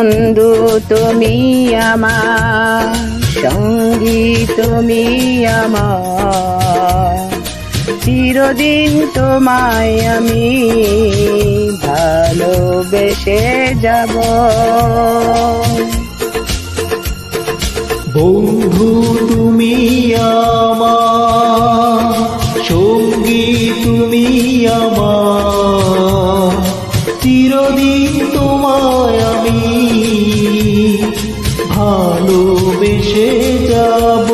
বন্ধু তুমি আমার, সঙ্গী তুমি আমার, চিরদিন তোমায় আমি ভালোবেসে যাব। বন্ধু তুমি আমার, সঙ্গী তুমি আমার, চিরদিন তোমায় আমি ভালোবেসে যাব।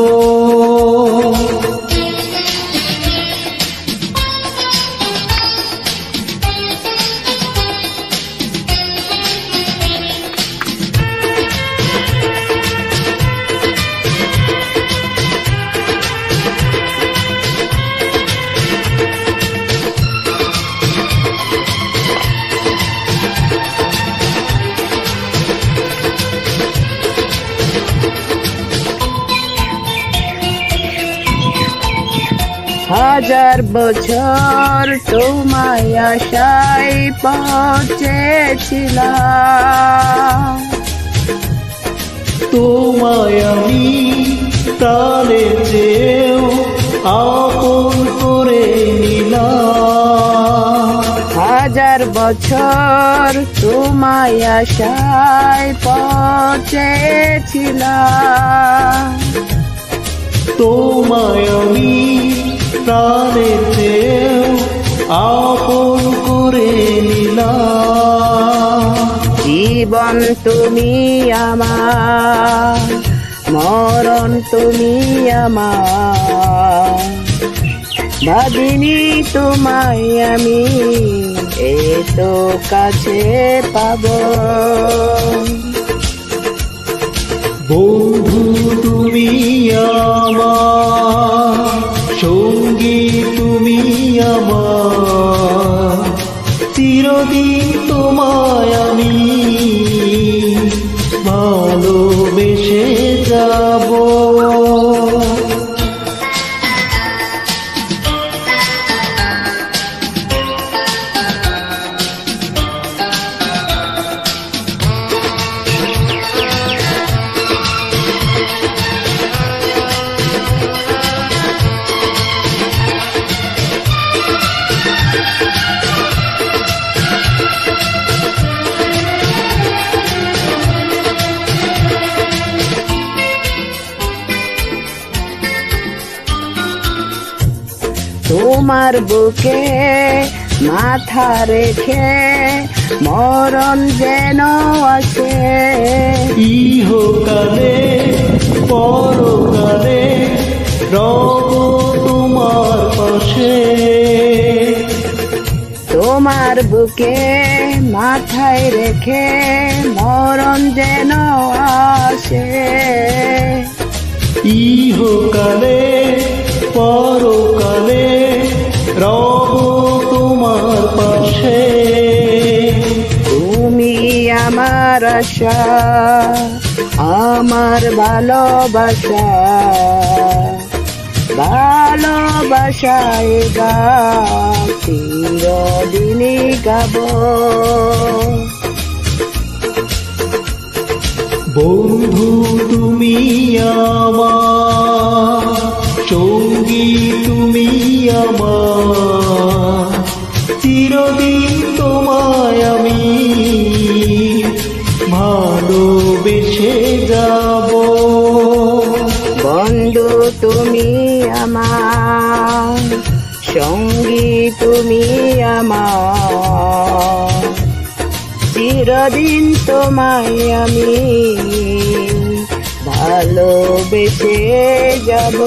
হাজার বছর তোমায় আশায় পৌঁছেছিলাম, তোমায় আমি প্রাণের চেয়েও আপন করে নিলাম। হাজার বছর তোমায় আশায় পৌঁছেছিলাম, তোমায় আমি প্রাণের চেয়েও আপন করে নিলাম। জীবন তুমি আমার, মরণ তুমি আমার, ভাবিনি তোমায় আমি এত কাছে পাবো। বন্ধু তুমি আমার, সঙ্গী তুমি আমার, চিরদিন তোমায় আমি ভালোবেসে যাব। তোমার বুকে মাথা রেখে মরণ যেন আসে, ইহকালে পরকালে রব তোমার পাশে। তোমার বুকে মাথায় রেখে মরণ যেন আসে, ইহকালে পরকালে রব তোমার পাশে। তুমি আমার আশা, আমার ভালোবাসা, ভালোবাসায় গান চিরদিনই গাব। বন্ধু তুমি আমার, সঙ্গী তুমি আমার, চিরদিন তোমায় আমি ভালোবেসে যাব। বন্ধু তুমি আমার, সঙ্গী তুমি আমার, চিরদিন তোমায় আমি ভালোবেসে যাব।